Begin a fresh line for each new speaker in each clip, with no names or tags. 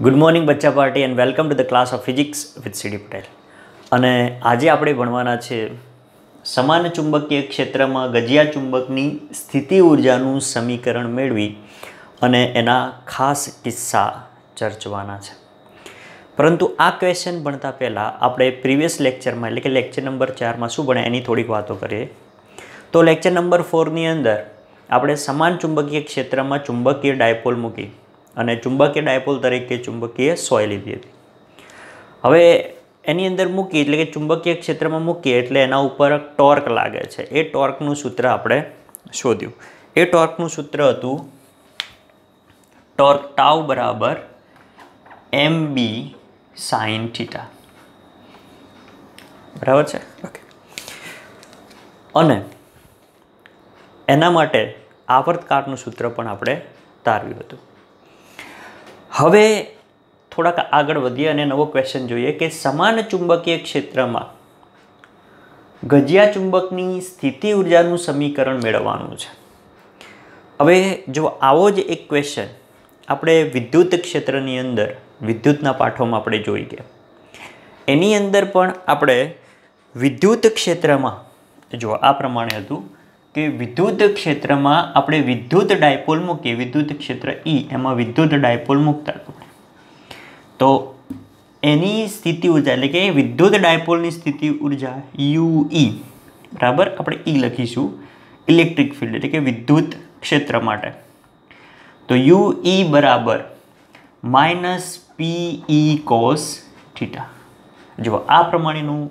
Good morning બચ્ચા party and welcome to the class of physics with CD Patel. અને આજે આપણે ભણવાના છે સમાન ચુંબકીય ક્ષેત્રમાં ગજિયા ચુંબકની સ્થિતિ ઉર્જાનું સમીકરણ મેળવી અને એના ખાસ કિસ્સા ચર્ચવાના છે. પરંતુ આ ક્વેશ્ચન ભણતા પહેલાં આપણે પ્રીવિયસ લેક્ચરમાં એટલે કે લેક્ચર નંબર 4માં શું ભણ્યા એની થોડીક વાતો કરીએ. તો લેક્ચર નંબર 4ની અંદર આપણે સમાન ચુંબકીય ક્ષેત્રમાં ચુંબકીય ડાયપોલ મૂકી અને ચુંબકીય ડાયપોલ તરીકે ચુંબકીય સોય લીધી હતી. હવે એની અંદર મૂકી એટલે કે ચુંબકીય ક્ષેત્રમાં મૂકીએ એટલે એના ઉપર ટોર્ક લાગે છે. એ ટોર્કનું સૂત્ર આપણે શોધ્યું. એ ટોર્કનું સૂત્ર હતું ટોર્ક ટાઉ બરાબર mb sin થીટા. બરાબર છે? ઓકે. અને એના માટે આવર્તકાળનું સૂત્ર પણ આપણે તારવ્યું હતું. હવે થોડાક આગળ વધીએ અને નવો ક્વેશ્ચન જોઈએ કે સમાન ચુંબકીય ક્ષેત્રમાં ગજિયા ચુંબકની સ્થિતિ ઉર્જાનું સમીકરણ મેળવવાનું છે. હવે જો આવો જ એક ક્વેશ્ચન આપણે વિદ્યુત ક્ષેત્રની અંદર વિદ્યુતના પાઠોમાં આપણે જોઈ ગયા. એની અંદર પણ આપણે વિદ્યુત ક્ષેત્રમાં જો આ પ્રમાણે હતું કે વિદ્યુત ક્ષેત્રમાં આપણે વિદ્યુત ડાયપોલ મૂકીએ, વિદ્યુત ક્ષેત્ર E એમાં વિદ્યુત ડાયપોલ મૂકતા હતા. તો એની સ્થિતિ ઉર્જા એટલે કે વિદ્યુત ડાયપોલની સ્થિતિ ઉર્જા UE બરાબર આપણે E લખીશું ઇલેક્ટ્રિક ફિલ્ડ એટલે કે વિદ્યુત ક્ષેત્ર માટે. તો UE બરાબર -PE cos થીટા. જો આ પ્રમાણેનું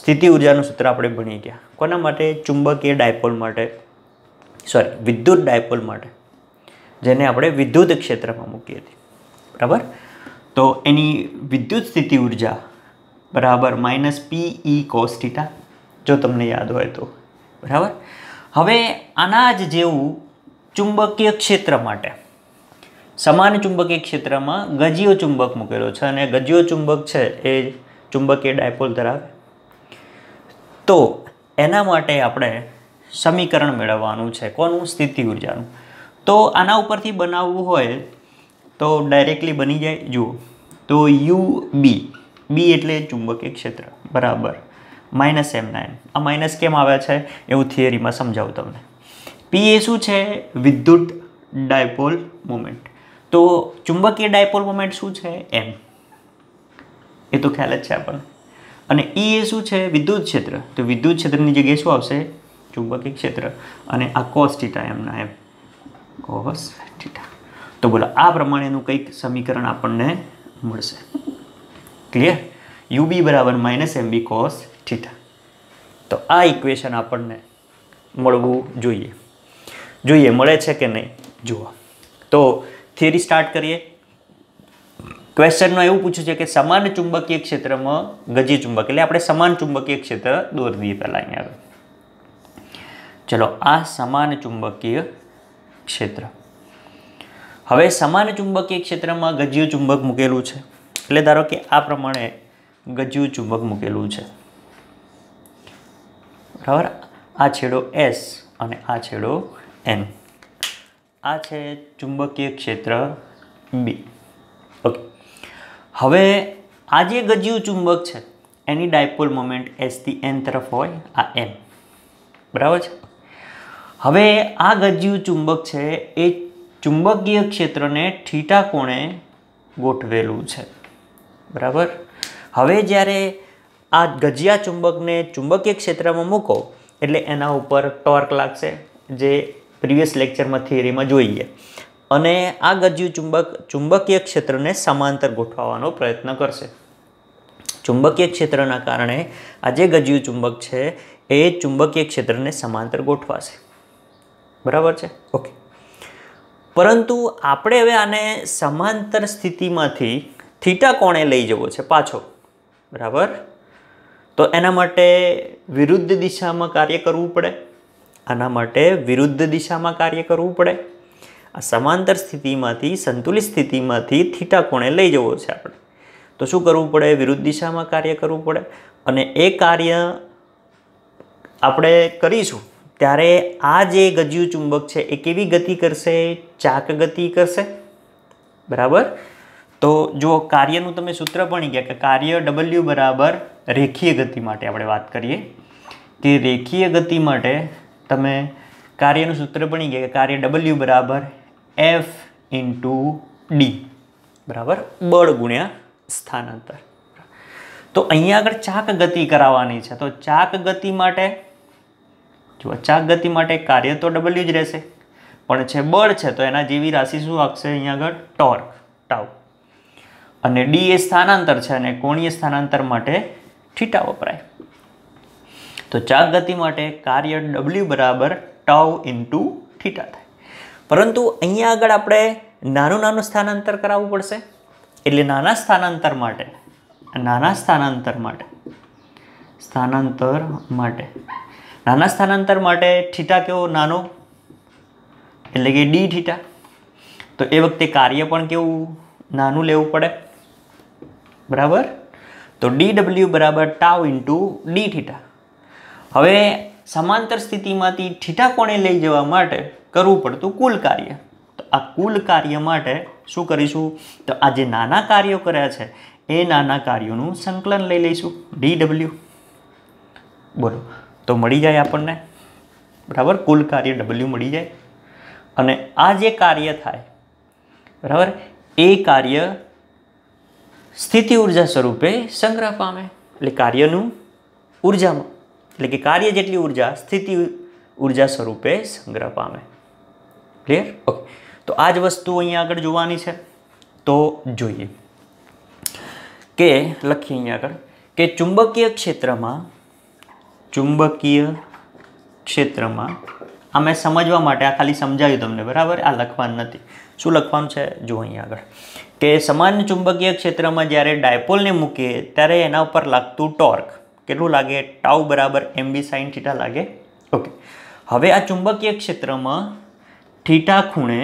સ્થિતિ ઉર્જાનું સૂત્ર આપણે ભણી ગયા. કોના માટે? ચુંબકીય ડાયપોલ માટે, વિદ્યુત ડાયપોલ માટે, જેને આપણે વિદ્યુત ક્ષેત્રમાં મૂકી હતી. બરાબર? તો એની વિદ્યુત સ્થિતિ ઉર્જા બરાબર -PE cos થીટા, જો તમને યાદ હોય તો. બરાબર? હવે આના જ જેવું ચુંબકીય ક્ષેત્ર માટે સમાન ચુંબકીય ક્ષેત્રમાં ગજિયો ચુંબક મૂકેલો છે અને ગજિયો ચુંબક છે એ ચુંબકીય ડાયપોલ ધરાવે. તો એના માટે આપણે સમીકરણ મેળવવાનું છે. કોનું? સ્થિતિ ઉર્જાનું. તો આના ઉપરથી બનાવવું હોય તો ડાયરેક્ટલી બની જાય. જુઓ તો UB, B એટલે ચુંબકીય ક્ષેત્ર બરાબર -M9. આ માઇનસ કેમ આવે છે એવું થિયરીમાં સમજાવું તમને. P એ શું છે? વિદ્યુત ડાયપોલ મોમેન્ટ. તો ચુંબકીય ડાયપોલ મોમેન્ટ શું છે? M. એ તો ખ્યાલ જ છે આપણને. અને E એ શું છે? વિદ્યુત ક્ષેત્ર. તો વિદ્યુત ક્ષેત્રની જગ્યાએ શું આવશે? ચુંબકીય ક્ષેત્ર. અને આ cos થીટા એમના એમ cos થીટા. તો બોલો આ પ્રમાણેનું કંઈક સમીકરણ આપણને મળશે. ક્લિયર? UB બરાબર -MB cos થીટા. તો આ ઇક્વેશન આપણને મળવું જોઈએ. મળે છે કે નહીં જુઓ. તો થિયરી સ્ટાર્ટ કરીએ. ક્વેશ્ચનમાં એવું પૂછ્યું છે કે સમાન ચુંબકીય ક્ષેત્રમાં ગજિય ચુંબક એટલે આપણે સમાન ચુંબકીય ક્ષેત્ર દોરી દઈએ પહેલાં અહીંયા આગળ. ચલો આ સમાન ચુંબકીય ક્ષેત્ર. હવે સમાન ચુંબકીય ક્ષેત્રમાં ગજિયું ચુંબક મૂકેલું છે એટલે ધારો કે આ પ્રમાણે ગજિયું ચુંબક મૂકેલું છે. બરાબર? આ છેડો S અને આ છેડો N. આ છે ચુંબકીય ક્ષેત્ર B. ઓકે. હવે આ જે ગજિયું ચુંબક છે એની ડાયપોલ મોમેન્ટ S થી N તરફ હોય, આ M. બરાબર છે? હવે આ ગજિયું ચુંબક છે એ ચુંબકીય ક્ષેત્રને થીટા કોણે ગોઠવેલું છે. બરાબર? હવે જ્યારે આ ગજિયા ચુંબકને ચુંબકીય ક્ષેત્રમાં મૂકો એટલે એના ઉપર ટોર્ક લાગશે, જે પ્રીવિયસ લેક્ચરમાં થિયરીમાં જોઈએ. અને આ ગજિયું ચુંબક ચુંબકીય ક્ષેત્રને સમાંતર ગોઠવવાનો પ્રયત્ન કરશે. ચુંબકીય ક્ષેત્રના કારણે આ જે ગજિયું ચુંબક છે એ ચુંબકીય ક્ષેત્રને સમાંતર ગોઠવાશે. બરાબર છે? ઓકે. પરંતુ આપણે હવે આને સમાંતર સ્થિતિમાંથી થીટા કોણે લઈ જવો છે પાછો. બરાબર? તો એના માટે વિરુદ્ધ દિશામાં કાર્ય કરવું પડે. આના માટે વિરુદ્ધ દિશામાં કાર્ય કરવું પડે. આ સમાંતર સ્થિતિમાંથી સંતુલિત સ્થિતિમાંથી થીટા કોણે લઈ જવો છે આપણે. તો શું કરવું પડે? વિરુદ્ધ દિશામાં કાર્ય કરવું પડે. અને એ કાર્ય આપણે કરીશું ત્યારે આ જે ગજિયું ચુંબક છે એ કેવી ગતિ કરશે? ચાક ગતિ કરશે. બરાબર. તો જો કાર્યનું તમે સૂત્ર ભણી ગયા કે કાર્ય W બરાબર રેખીય ગતિ માટે આપણે વાત કરીએ કે રેખીય ગતિ માટે તમે કાર્યનું સૂત્ર ભણી ગયા કે કાર્ય W બરાબર F × D બરાબર બળ ગુણ્યા સ્થાનાંતર. તો અહીંયા આગળ ચાક ગતિ કરાવવાની છે. તો ચાક ગતિ માટે જો ચાક ગતિ માટે કાર્ય તો W જ રહેશે, પણ છે બળ છે તો એના જેવી રાશિ શું આવશે અહીંયા આગળ ટોર્ક ટાઉ. અને D એ સ્થાનાંતર છે અને કોણીય સ્થાનાંતર માટે થીટા વપરાય. તો ચાક ગતિ માટે કાર્ય W બરાબર ટાઉ × થીટા થાય. પરંતુ અહીંયા આગળ આપણે નાનું સ્થાનાંતર કરાવવું પડશે. એટલે નાના સ્થાનાંતર માટે થીટા કેવો નાનો એટલે કે D થીટા. તો એ વખતે કાર્ય પણ કેવું નાનું લેવું પડે બરાબર. તો dW બરાબર ટાઉ × D થીટા. હવે સમાંતર સ્થિતિમાંથી થીટા કોણે લઈ જવા માટે કરવું પડતું કુલ કાર્ય. તો આ કુલ કાર્ય માટે શું કરીશું? તો આ જે નાના કાર્યો કર્યા છે એ નાના કાર્યોનું સંકલન લઈ લઈશું dW. બોલો તો મળી જાય આપણને બરાબર કુલ કાર્ય W મળી જાય. અને આ જે કાર્ય થાય બરાબર એ કાર્ય સ્થિતિ ઉર્જા સ્વરૂપે સંગ્રહ પામે. એટલે કાર્યનું ઉર્જામાં એટલે કે કાર્ય જેટલી ઉર્જા સ્થિતિ ઉર્જા સ્વરૂપે સંગ્રહ પામે. ક્લિયર? ઓકે. તો આ જ વસ્તુ અહીંયા આગળ જોવાની છે. તો જોઈએ કે લખીએ અહીંયા આગળ કે ચુંબકીય ક્ષેત્રમાં આ મેં સમજવા માટે આ ખાલી સમજાવ્યું તમને બરાબર, આ લખવાનું નથી. શું લખવાનું છે જો અહીંયા આગળ કે સમાન ચુંબકીય ક્ષેત્રમાં જ્યારે ડાયપોલને મૂકીએ ત્યારે એના ઉપર લાગતું ટોર્ક કેટલું લાગે? ટાઉ બરાબર MB sin થીટા લાગે. ઓકે. હવે આ ચુંબકીય ક્ષેત્રમાં થીટા ખૂણે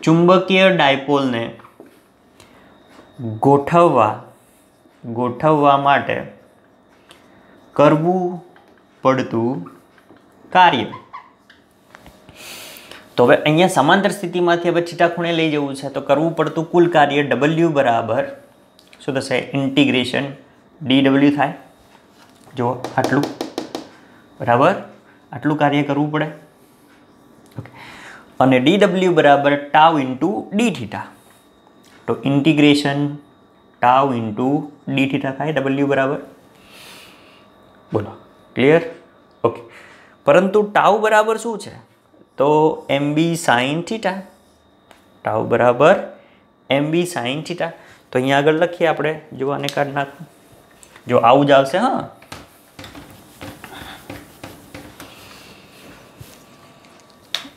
ચુંબકીય ડાયપોલને ગોઠવવા માટે કરવું પડતું કાર્ય. તો હવે અહીંયા સમાંતર સ્થિતિમાંથી હવે થીટા ખૂણે લઈ જવું છે તો કરવું પડતું કુલ કાર્ય W બરાબર શું થશે? ઇન્ટિગ્રેશન dW થાય. જો આટલું બરાબર આટલું કાર્ય કરવું પડે. ઓકે. અને dW બરાબર ટાઉ × D થીટા. તો ઇન્ટિગ્રેશન ટાઉ × D થીટા થાય W બરાબર. બોલો ક્લિયર? ઓકે. પરંતુ ટાઉ બરાબર શું છે? તો MB sin થીટા. ટાઉ બરાબર MB sin થીટા. તો અહીંયા આગળ લખીએ આપણે. જો આને કાઢી નાખો. જો આવું જ આવશે. હા,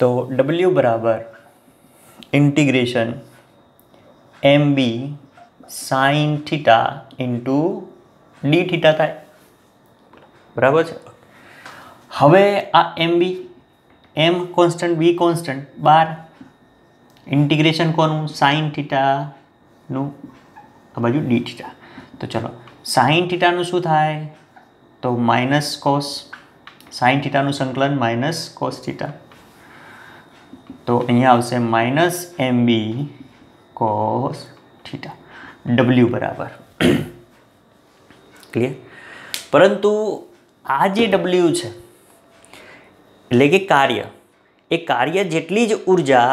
તો W બરાબર integration MB sin theta × D theta થાય બરાબર છે. હવે આ MB M constant B constant 12 integration કોનું? sin થીટાનું આ બાજુ D થીટા. તો ચલો sin થીટાનું શું થાય? તો માઇનસ કોસ. sin થીટાનું સંકલન માઇનસ કોસ થીટા. તો અહીંયા આવશે minus MB cos theta W બરાબર. ક્લિયર? પરંતુ આ જે W છે એટલે કે કાર્ય, એ કાર્ય જેટલી જ ઉર્જા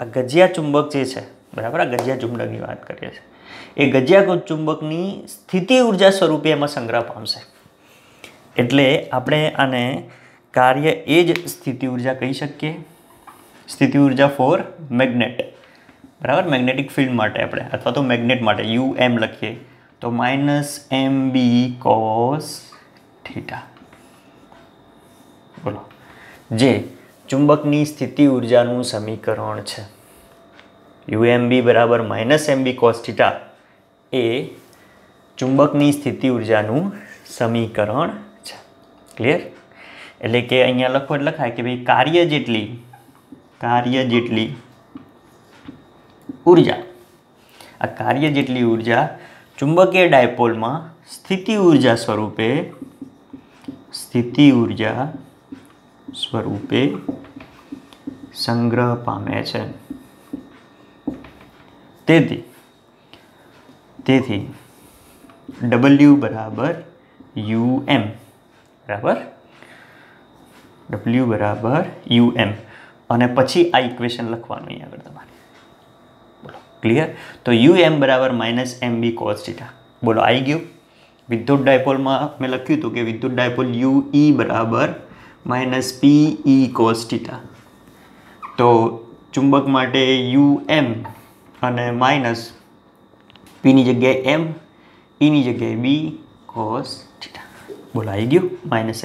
આ ગજિયા ચુંબક જે છે બરાબર, આ ગજિયા ચુંબકની વાત કરીએ છીએ, એ ગજિયા ચુંબકની સ્થિતિ ઉર્જા સ્વરૂપે એમાં સંગ્રહ પામશે. એટલે આપણે આને કાર્ય એ જ સ્થિતિ ઉર્જા કહી શકીએ. સ્થિતિ ઉર્જા ફોર મેગ્નેટ બરાબર, મેગ્નેટિક ફિલ્ડ માટે આપણે અથવા તો મેગ્નેટ માટે UM લખીએ તો -MB cos થીટા. બોલો જે ચુંબકની સ્થિતિ ઉર્જાનું સમીકરણ છે. UMB બરાબર -MB cos થીટા એ ચુંબકની સ્થિતિ ઉર્જાનું સમીકરણ છે. ક્લિયર? એટલે કે અહીંયા લખો એટલે લખાય કે ભાઈ કાર્ય જેટલી ઉર્જા, આ કાર્ય જેટલી ઉર્જા ચુંબકીય ડાયપોલમાં સ્થિતિ ઉર્જા સ્વરૂપે સંગ્રહ પામે છે. તેથી W બરાબર UM, બરાબર, W બરાબર UM, અને પછી આ ઇક્વેશન લખવાનું અહીં આગળ તમારે. બોલો ક્લિયર? તો UM બરાબર -MB cos θ. બોલો આવી ગયું? વિદ્યુત ડાયપોલમાં મેં લખ્યું હતું કે વિદ્યુત ડાયપોલ UE બરાબર -PE cos θ. તો ચુંબક માટે UM અને માઇનસ Pની જગ્યાએ M, Eની જગ્યાએ B cos θ. બોલો આવી ગયું?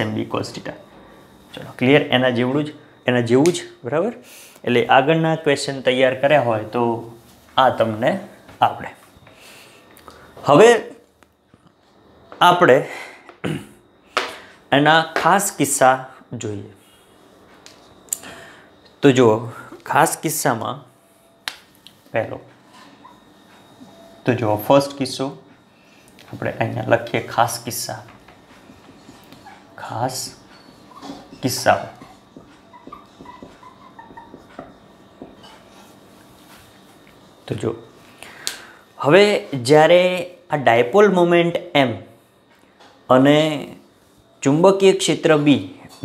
-MB cos θ. ચલો ક્લિયર? એના જેવું જ, બરાબર. એટલે આગળના ક્વેશ્ચન તૈયાર કર્યા હોય તો આ તમને આવડે. હવે આપણે એના ખાસ કિસ્સા જોઈએ. તો જુઓ, ખાસ કિસ્સામાં પહેલો તો જુઓ, ફર્સ્ટ કિસ્સો આપણે અહીંયા લખીએ. ખાસ કિસ્સાઓ. તો જો હવે જ્યારે આ ડાયપોલ મોમેન્ટ M અને ચુંબકીય ક્ષેત્ર B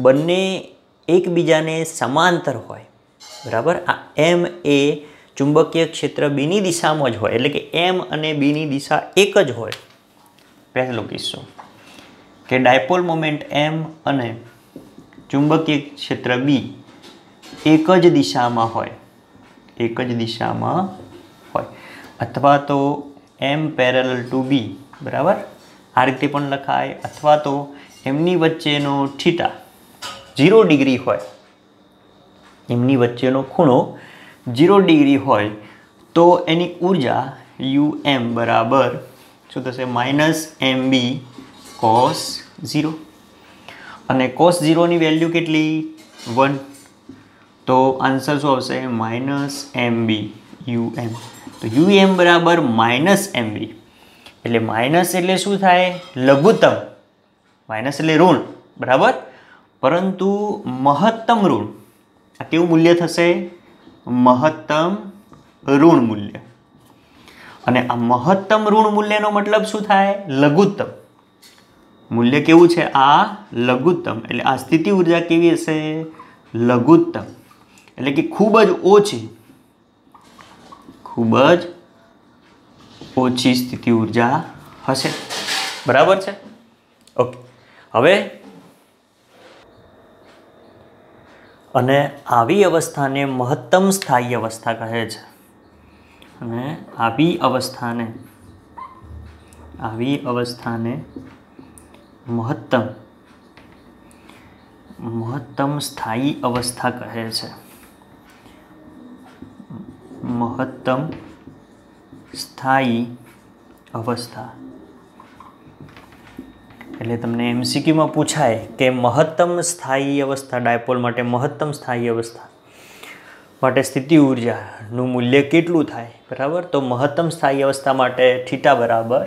બંને એકબીજાને સમાંતર હોય, બરાબર. આ M એ ચુંબકીય ક્ષેત્ર Bની દિશામાં જ હોય, એટલે કે M અને Bની દિશા એક જ હોય. પહેલો કિસ્સો કે ડાયપોલ મોમેન્ટ M અને ચુંબકીય ક્ષેત્ર B એક જ દિશામાં હોય, અથવા તો M પેરેલલ ટુ B, બરાબર, આ રીતે પણ લખાય, અથવા તો એમની વચ્ચેનો થીટા 0 ડિગ્રી હોય, એમની વચ્ચેનો ખૂણો 0 ડિગ્રી હોય, તો એની ઉર્જા UM બરાબર શું થશે? -MB cos 0. અને cos 0ની વેલ્યુ કેટલી? 1. તો આન્સર શું આવશે? -MB UM. તો UM બરાબર -MB. એટલે માઇનસ એટલે શું થાય? લઘુત્તમ. માઇનસ એટલે ઋણ, બરાબર, પરંતુ મહત્તમ ઋણ. આ કેવું મૂલ્ય થશે? મહત્તમ ઋણ મૂલ્ય. અને આ મહત્તમ ઋણ મૂલ્યનો મતલબ શું થાય? લઘુત્તમ મૂલ્ય. કેવું છે? આ લઘુત્તમ. એટલે આ સ્થિતિ ઉર્જા કેવી હશે? લઘુત્તમ. એટલે કે ખૂબ જ ઓછી સ્થિતિ ઉર્જા હશે, બરાબર છે? ઓકે. હવે અને આવી અવસ્થાને મહત્તમ સ્થાયી અવસ્થા કહે છે. અને આવી અવસ્થાને મહત્તમ સ્થાયી અવસ્થા કહે છે. મહત્તમ સ્થાયી અવસ્થા એટલે તમને MCQમાં પૂછાય કે મહત્તમ સ્થાયી અવસ્થા ડાયપોલ માટે મહત્તમ સ્થાયી અવસ્થા માટે સ્થિતિ ઉર્જાનું મૂલ્ય કેટલું થાય, બરાબર. તો મહત્તમ સ્થાયી અવસ્થા માટે થીટા બરાબર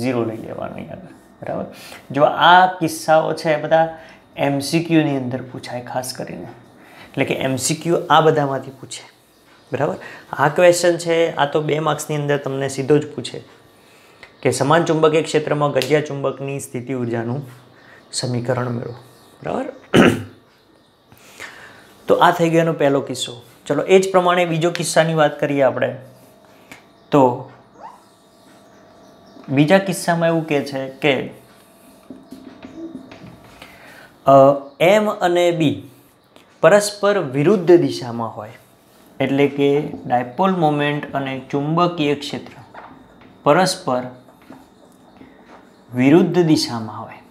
0 લઈ લેવાનું આગળ, બરાબર. જો આ કિસ્સાઓ છે બધા MCQની અંદર પૂછાય ખાસ કરીને, એટલે કે MCQ આ બધામાંથી પૂછે, બરાબર. આ ક્વેશ્ચન છે આ તો 2 માર્ક્સની અંદર તમને સીધો જ પૂછે કે સમાન ચુંબકીય ક્ષેત્રમાં ગજિયા ચુંબકની સ્થિતિ ઉર્જાનું સમીકરણ મેળવો, બરાબર. તો આ થઈ ગયો એનો પહેલો કિસ્સો. ચલો એ જ પ્રમાણે બીજો કિસ્સાની વાત કરીએ આપણે. તો બીજા કિસ્સામાં એવું કહે છે કે M અને B પરસ્પર વિરુદ્ધ દિશામાં હોય, એટલે કે ડાયપોલ મોમેન્ટ અને ચુંબકીય ક્ષેત્ર પરસ્પર વિરુદ્ધ દિશામાં હોય.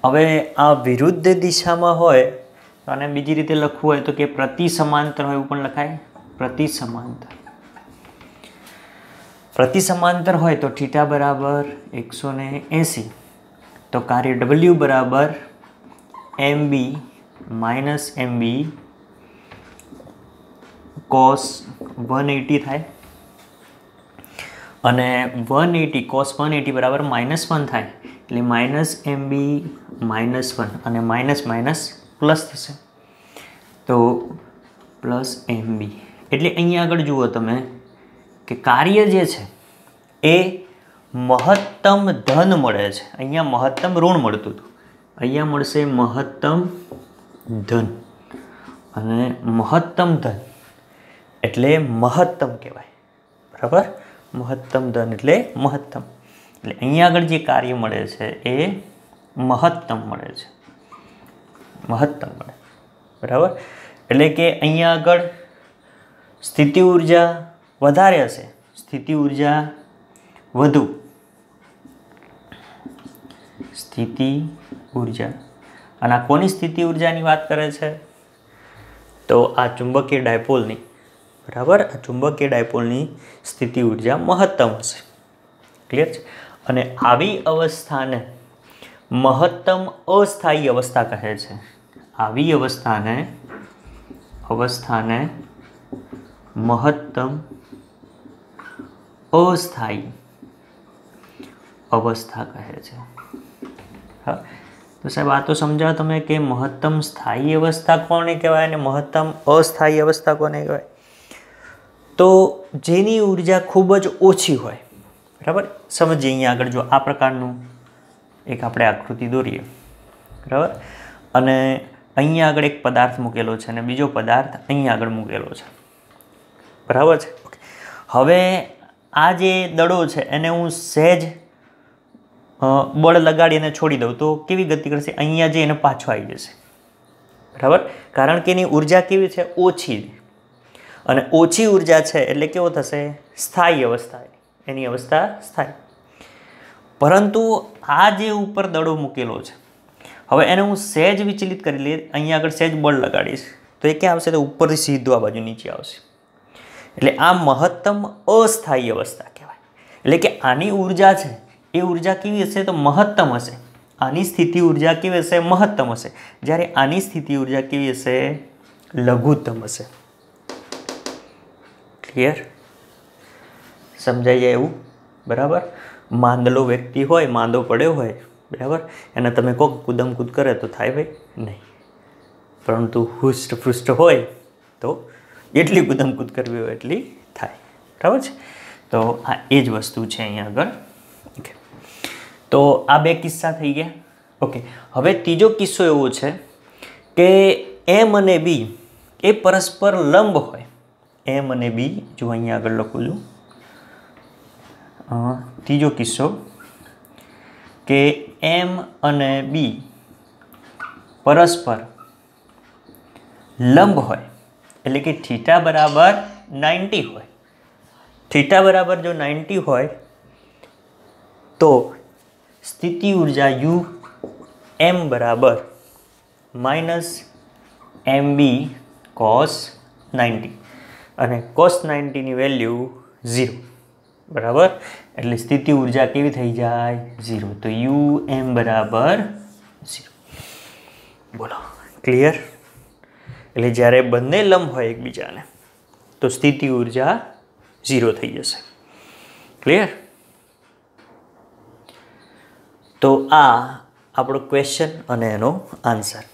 હવે આ વિરુદ્ધ દિશામાં હોય તો આને બીજી રીતે લખવું હોય તો કે પ્રતિ સમાંતર હોય, એવું પણ લખાય. પ્રતિ સમાંતર હોય તો થીટા બરાબર 180. તો કાર્ય W બરાબર MB -MB cos 180 થાય. અને 180 cos 180 બરાબર -1 થાય, એટલે -MB -1 અને માઇનસ પ્લસ થશે, તો +MB. એટલે અહીંયા આગળ જુઓ તમે કે કાર્ય જે છે એ મહત્તમ ધન મળે છે. અહીંયા મહત્તમ ઋણ મળતું હતું, અહીંયા મળશે મહત્તમ ધન, અને મહત્તમ ધન એટલે મહત્તમ કહેવાય. બરાબર, મહત્તમ ધન એટલે મહત્તમ, એટલે અહીંયા આગળ જે કાર્ય મળે છે એ મહત્તમ મળે છે, મહત્તમ મળે. બરાબર, એટલે કે અહીંયા આગળ સ્થિતિ ઉર્જા વધારે હશે, સ્થિતિ ઉર્જા વધુ, સ્થિતિ ઉર્જા. અને આ કોની સ્થિતિ ઉર્જાની વાત કરે છે? તો આ ચુંબકીય ડાયપોલની. બરાબર, આ ચુંબકીય ડાયપોલની સ્થિતિ ઉર્જા મહત્તમ હશે. ક્લિયર છે? અને આવી અવસ્થાને મહત્તમ અસ્થાયી અવસ્થા કહે છે. આવી અવસ્થાને મહત્તમ અસ્થાયી અવસ્થા કહે છે. હા, તો સાહેબ આ તો સમજાવો તમે કે મહત્તમ સ્થાયી અવસ્થા કોને કહેવાય અને મહત્તમ અસ્થાયી અવસ્થા કોને કહેવાય? તો જેની ઉર્જા ખૂબ જ ઓછી હોય. બરાબર, સમજીએ અહીંયા આગળ જો આ પ્રકારનું એક આપણે આકૃતિ દોરીએ. બરાબર, અને અહીંયા આગળ એક પદાર્થ મૂકેલો છે અને બીજો પદાર્થ અહીંયા આગળ મૂકેલો છે. બરાબર છે. હવે આ જે દડો છે એને હું સહેજ બળ લગાડી અને છોડી દઉં તો કેવી ગતિ કરશે? અહીંયા જે એને પાછો આવી જશે. બરાબર, કારણ કે એની ઉર્જા કેવી છે? ઓછી. અને ઓછી ઉર્જા છે એટલે કેવો થશે? સ્થાયી અવસ્થા, એની અવસ્થા સ્થાયી. પરંતુ આ જે ઉપર દડો મૂકેલો છે, હવે એને હું સહેજ વિચલિત કરી લઈએ, અહીંયા આગળ સહેજ બળ લગાડીશ તો એ ક્યાં આવશે? તો ઉપરથી સીધું આ બાજુ નીચે આવશે. એટલે આ મહત્તમ અસ્થાયી અવસ્થા કહેવાય. એટલે કે આની ઉર્જા છે એ ઉર્જા કેવી હશે? તો મહત્તમ હશે. આની સ્થિતિ ઉર્જા કેવી હશે? મહત્તમ હશે. જ્યારે આની સ્થિતિ ઉર્જા કેવી હશે? લઘુત્તમ હશે. ક્લિયર? સમજાઈ જાય એવું? બરાબર, માંદલો વ્યક્તિ હોય, માંદો પડ્યો હોય, બરાબર, એને તમે કહો કૂદમ કૂદ કરે તો થાય ભાઈ? નહીં. પરંતુ હુષ્ટપૃષ્ટ હોય તો જેટલી કૂદમ કૂદ કરવી હોય એટલી થાય. બરાબર છે? તો આ એ જ વસ્તુ છે અહીંયા આગળ. ઓકે, તો આ બે કિસ્સા થઈ ગયા. ઓકે, હવે ત્રીજો કિસ્સો એવો છે કે એમ અને બી એ પરસ્પર લંબ હોય. એમ અને બી, જો અહીંયા આગળ લખું છું, ત્રીજો કિસ્સો કે એમ અને બી પરસ્પર લંબ હોય, એટલે કે થીટા બરાબર 90 હોય. થીટા બરાબર જો 90 હોય તો સ્થિતિ ઉર્જા યુ એમ બરાબર -mb cos 90, અને cos 90 ની વેલ્યુ 0. બરાબર, એટલે સ્થિતિ ઉર્જા કેવી થઈ જાય? 0. તો યુ એમ બરાબર 0. બોલો, ક્લિયર? એટલે જ્યારે બંને લંબ હોય એકબીજાને તો સ્થિતિ ઉર્જા 0 થઈ જશે. ક્લિયર? તો આ આપણો ક્વેશ્ચન અને એનો આન્સર.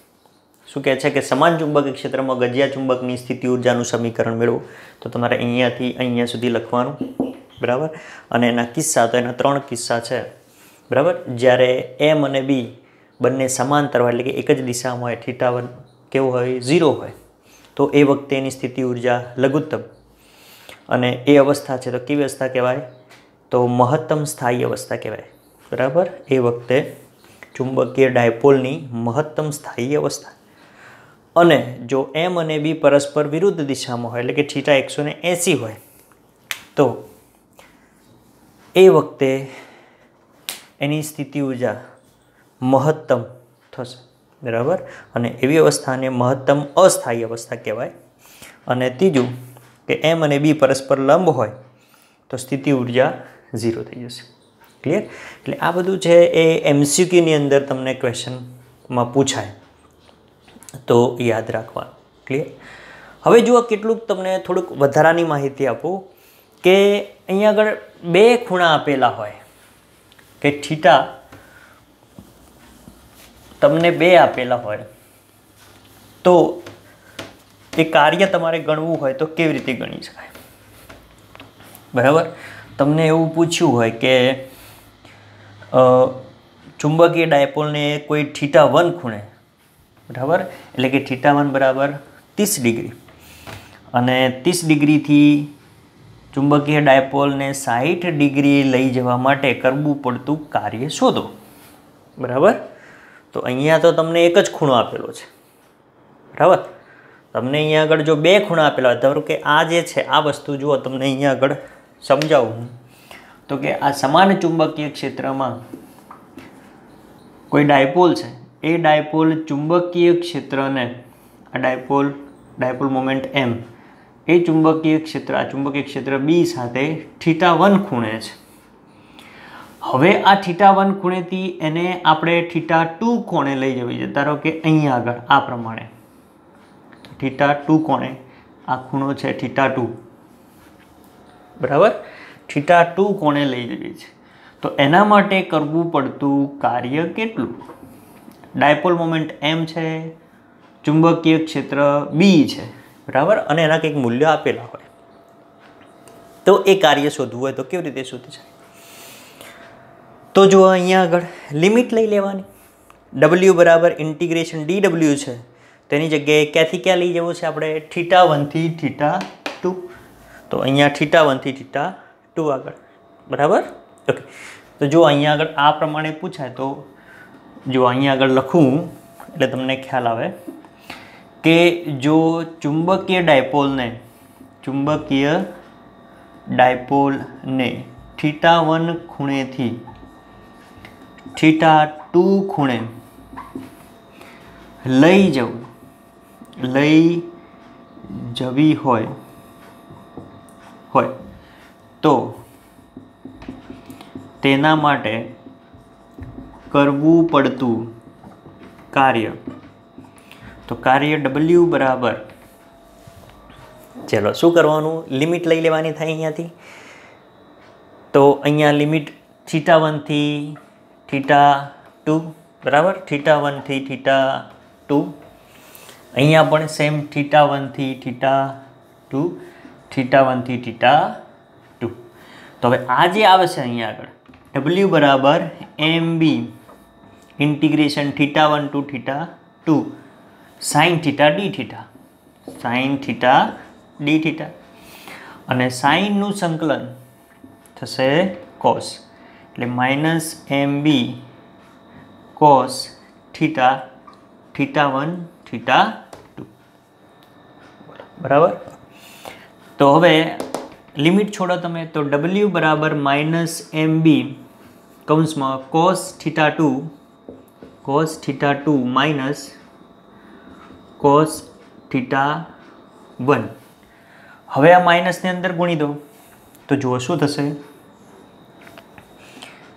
શું કહે છે કે સમાન ચુંબકીય ક્ષેત્રમાં ગજિયા ચુંબકની સ્થિતિ ઉર્જાનું સમીકરણ મેળવો. તો તમારે અહીંયાથી અહીંયા સુધી લખવાનું. બરાબર, અને એના કિસ્સા, તો એના 3 કિસ્સા છે. બરાબર, જ્યારે એમ અને બી બંને સમાંતર હોય, એટલે કે એક જ દિશામાં હોય, થીટા કેવું હોય? 0 હોય, તો એ વખતે એની સ્થિતિ ઉર્જા લઘુત્તમ. અને એ અવસ્થા છે તો કેવી અવસ્થા કહેવાય? તો મહત્તમ સ્થાયી અવસ્થા કહેવાય. બરાબર, એ વખતે ચુંબકીય ડાયપોલની મહત્તમ સ્થાયી અવસ્થા. અને જો એમ અને બી પરસ્પર વિરુદ્ધ દિશામાં હોય, એટલે કે થીટા 180 હોય, તો એ વખતે એની સ્થિતિ ઉર્જા મહત્તમ થશે. બરાબર, અને એવી અવસ્થાને મહત્તમ અસ્થાયી અવસ્થા કહેવાય. અને ત્રીજું કે એમ અને બી પરસ્પર લંબ હોય તો સ્થિતિ ઉર્જા 0 થઈ જશે. ક્લિયર? એટલે આ બધું છે એ MCQની અંદર તમને ક્વેશ્ચનમાં પૂછાય તો યાદ રાખવાનું. ક્લિયર? હવે જુઓ કેટલુંક તમને થોડુંક વધારાની માહિતી આપું કે અહીંયા આગળ 2 ખૂણા આપેલા હોય કે થીટા તમને 2 આપેલા હોય, તો એ કાર્ય તમારે ગણવું હોય તો કેવી રીતે ગણી શકાય? બરાબર. તમને એવું પૂછ્યું હોય કે ચુંબકીય ડાયપોલને કોઈ θ1 ખૂણે, બરાબર, એટલે કે θ1 બરાબર 30 ડિગ્રી, અને 30 ડિગ્રીથી ચુંબકીય ડાયપોલને 60 ડિગ્રી લઈ જવા માટે કરવું પડતું કાર્ય શોધો. બરાબર. તો અહીંયા તો તમને એક જ ખૂણો આપેલો છે. બરાબર. તમને અહીંયા આગળ જો બે ખૂણા આપેલા હોય, ધારો કે આ જે છે આ વસ્તુ જુઓ, તમને અહીંયા આગળ સમજાવું તો કે આ સમાન ચુંબકીય ક્ષેત્રમાં કોઈ ડાયપોલ છે, એ ડાયપોલ ચુંબકીય ક્ષેત્રને, આ ડાયપોલ મોમેન્ટ M, એ ચુંબકીય ક્ષેત્ર B સાથે θ1 ખૂણે છે. હવે આ θ1 ખૂણેથી એને આપણે θ2 કોણે લઈ જવી છે. ધારો કે અહીંયા આગળ આ પ્રમાણે θ2 કોણે, આ ખૂણો છે θ2, બરાબર, θ2 કોણે લઈ જવી છે. તો એના માટે કરવું પડતું કાર્ય કેટલું? ડાયપોલ મોમેન્ટ M છે, ચુંબકીય ક્ષેત્ર B છે, બરાબર, અને એના કંઈક મૂલ્ય આપેલા હોય. તો એ કાર્ય શોધવું હોય તો કેવી રીતે શોધી શકાય? તો જો અહીંયા આગળ લિમિટ લઈ લેવાની. W બરાબર ઇન્ટિગ્રેશન dw છે, તેની જગ્યાએ ક્યાંથી ક્યાં લઈ જવું છે આપણે? θ1 થી θ2. તો અહીંયા θ1 થી θ2 આગળ, બરાબર. ઓકે. તો જો અહીંયા આગળ આ પ્રમાણે પૂછાય તો જો અહીંયા આગળ લખું એટલે તમને ખ્યાલ આવે કે જો ચુંબકીય ડાયપોલને θ1 ખૂણેથી θ2 ખૂણે લઈ જવી હોય તો તેના માટે કરવું પડતું કાર્ય, તો કાર્ય W બરાબર, ચલો શું કરવાનું? લિમિટ લઈ લેવાની થાય અહીંયાથી. તો અહીંયા લિમિટ θ1 થી θ2, બરાબર, θ1 થી θ2. અહીંયા પણ સેમ θ1 થી θ2, θ1 થી θ2. તો હવે આ જે આવે છે અહીંયા આગળ W બરાબર MB integration θ1 two θ2 sin θ dθ, અને સાઇનનું સંકલન થશે cos, એટલે -MB cos θ1 θ2, બરાબર. તો હવે લિમિટ છોડો તમે, તો W બરાબર -MB કૌંસમાં cos θ2 minus cos θ1. હવે આ માઇનસની અંદર ગુણી દો તો જુઓ શું થશે?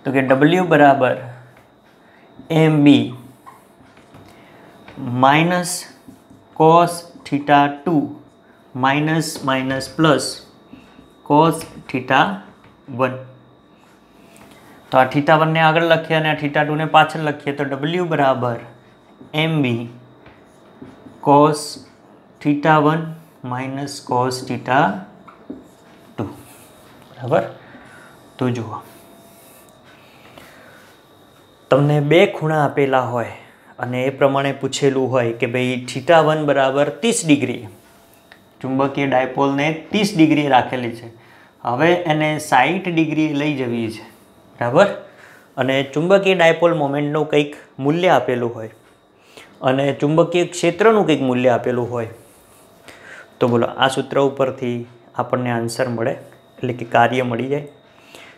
તો કે W બરાબર MB minus cos θ2 minus plus cos θ1. તો આ θ1 ને આગળ લખીએ અને આ θ2 ને પાછળ લખીએ તો W બરાબર MB cos θ1 minus cos θ2, બરાબર. તો જુઓ, તમને બે ખૂણા આપેલા હોય અને એ પ્રમાણે પૂછેલું હોય કે ભાઈ θ1 બરાબર 30 ડિગ્રી, ચુંબકીય ડાયપોલને 30 ડિગ્રી રાખેલી છે, હવે એને 60 ડિગ્રી લઈ જવી છે, બરાબર. અને ચુંબકીય ડાયપોલ મોમેન્ટનું કંઈક મૂલ્ય આપેલું હોય અને ચુંબકીય ક્ષેત્રનું કંઈક મૂલ્ય આપેલું હોય, તો બોલો આ સૂત્ર ઉપરથી આપણને આન્સર મળે, એટલે કે કાર્ય મળી જાય.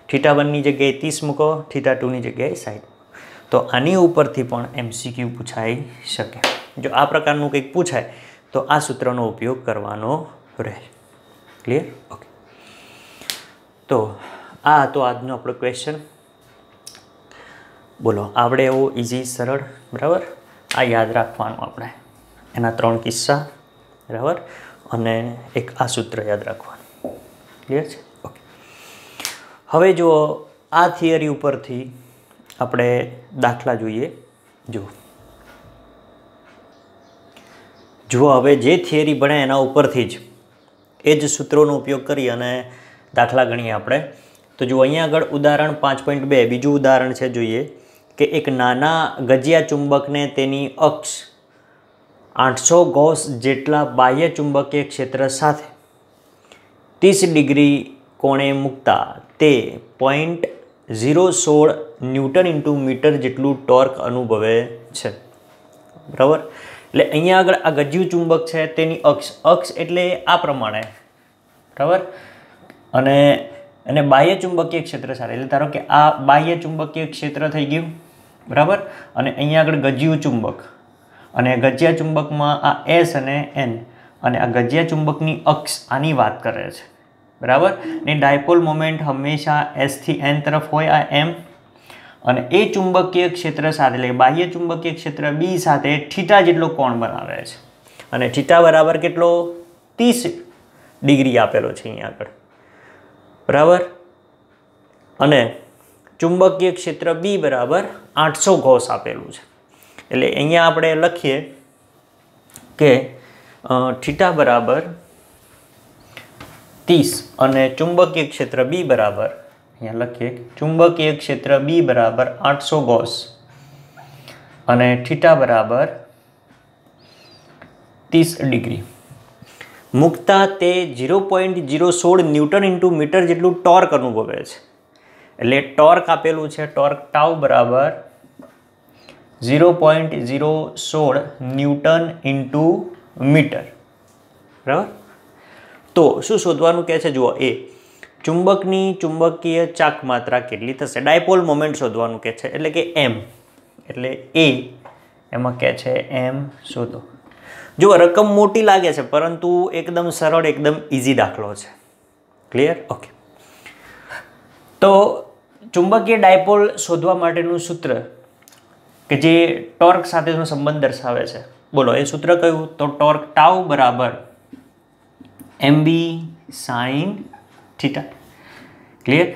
θ1ની જગ્યાએ 30 મૂકો, θ2ની જગ્યાએ 60. તો આની ઉપરથી પણ MCQ પૂછાઈ શકે. જો આ પ્રકારનું કંઈક પૂછાય તો આ સૂત્રનો ઉપયોગ કરવાનો રહે. ક્લિયર? ઓકે. તો આ હતો આજનો આપણો ક્વેશ્ચન. બોલો આવડે એવો ઇઝી, સરળ, બરાબર. આ યાદ રાખવાનું આપણે, એના 3 કિસ્સા, બરાબર, અને એક આ સૂત્ર યાદ રાખવાનું. ક્લિયર છે? ઓકે. હવે જો આ થિયરી ઉપરથી આપણે દાખલા જોઈએ. જુઓ હવે જે થિયરી ભણે એના ઉપરથી જ એ જ સૂત્રોનો ઉપયોગ કરી અને દાખલા ગણીએ આપણે. તો જો અહીંયા આગળ ઉદાહરણ 5.2 બીજું ઉદાહરણ છે. જોઈએ કે એક નાના ગજિયા ચુંબકને તેની અક્ષ 800 ગૌસ જેટલા બાહ્ય ચુંબકીય ક્ષેત્ર સાથે 30 ડિગ્રી કોણે મૂકતા તે 0.016 ન્યૂટન ઇન્ટુ મીટર જેટલું ટોર્ક અનુભવે છે. બરાબર. એટલે અહીંયા આગળ આ ગજ્યું ચુંબક છે તેની અક્ષ એટલે આ પ્રમાણે. બરાબર. અને બાહ્ય ચુંબકીય ક્ષેત્ર સાથે, એટલે ધારો કે આ બાહ્ય ચુંબકીય ક્ષેત્ર થઈ ગયું. બરાબર. અને અહીંયા આગળ ગજ્યું ચુંબક, અને ગજિયા ચુંબકમાં આ એસ અને એન, અને આ ગજિયા ચુંબકની અક્ષ આની વાત કરે છે. બરાબર. ને ડાયપોલ મોમેન્ટ હંમેશા એસ થી એન તરફ હોય, આ એમ. અને એ ચુંબકીય ક્ષેત્ર સાથે, એટલે બાહ્ય ચુંબકીય ક્ષેત્ર બી સાથે થીટા જેટલો કોણ બનાવે છે. અને થીટા બરાબર કેટલો? 30 ડિગ્રી આપેલો છે અહીંયા આગળ. બરાબર. અને ચુંબકીય ક્ષેત્ર બી બરાબર 800 ગૌસ આપેલું છે. એટલે અહીંયા આપણે લખીએ કે થીટા બરાબર 30 અને ચુંબકીય ક્ષેત્ર બી બરાબર, અહીંયા લખીએ ચુંબકીય ક્ષેત્ર બી બરાબર 800 ગૌસ અને થીટા બરાબર 30 ડિગ્રી મૂકતા તે 0.016 ન્યૂટન ઇન્ટુ મીટર જેટલું ટોર્ક અનુભવે છે. એટલે ટોર્ક આપેલું છે, ટોર્ક ટાઉ બરાબર 0.016 ન્યૂટન ઇન્ટુ મીટર. બરાબર. તો શું શોધવાનું કહે છે? જુઓ, એ ચુંબકની ચુંબકીય ચાક માત્રા કેટલી થશે? ડાયપોલ મોમેન્ટ શોધવાનું કહે છે, એટલે કે એમ. એટલે એ એમાં કહે છે એમ શોધો. જો રકમ મોટી લાગે છે, પરંતુ એકદમ સરળ, એકદમ ઇઝી દાખલો છે. ક્લિયર? ઓકે. તો ચુંબકીય ડાયપોલ શોધવા માટેનું સૂત્ર કે જે ટોર્ક સાથેનો સંબંધ દર્શાવે છે, બોલો એ સૂત્ર કયું? તો ટોર્ક ટાઉ બરાબર mb sin થીટા. ક્લિયર?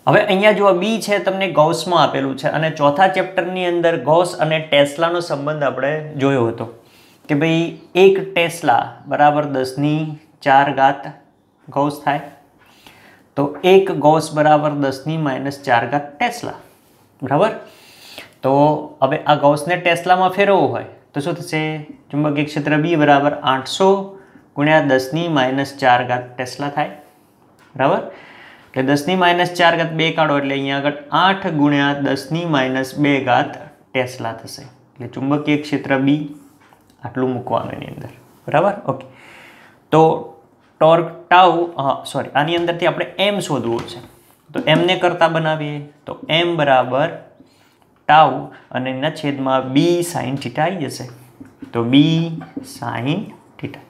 હવે અહીંયા જો બી છે તમને ગૌસમાં આપેલું છે, અને ચોથા ચેપ્ટરની અંદર ગૌસ અને ટેસ્લાનો સંબંધ આપણે જોયો હતો કે ભાઈ 1 ટેસ્લા બરાબર 10⁴ ગૌસ થાય. તો 1 ગૌસ બરાબર 10⁻⁴ ટેસ્લા. બરાબર. તો હવે આ ગૌસને ટેસ્લામાં ફેરવવું હોય તો શું થશે? ચુંબકીય ક્ષેત્ર બી બરાબર 800 ગુણ્યા 10⁻⁴ ટેસ્લા થાય. બરાબર. એટલે 10⁻⁴ 2 કાઢો એટલે અહીંયા આગળ 8 ગુણ્યા 10⁻² ટેસ્લા થશે. એટલે ચુંબકીય ક્ષેત્ર બી આટલું મૂકવાનું એની અંદર. બરાબર. ઓકે. તો ટોર્ક ટાઉ, આની અંદરથી આપણે એમ શોધવું છે, તો એમને કરતા બનાવીએ તો એમ બરાબર ટાઉ અને એના છેદમાં બી સાઇન થીટા આવી જશે. તો બી સાઇન થીટા.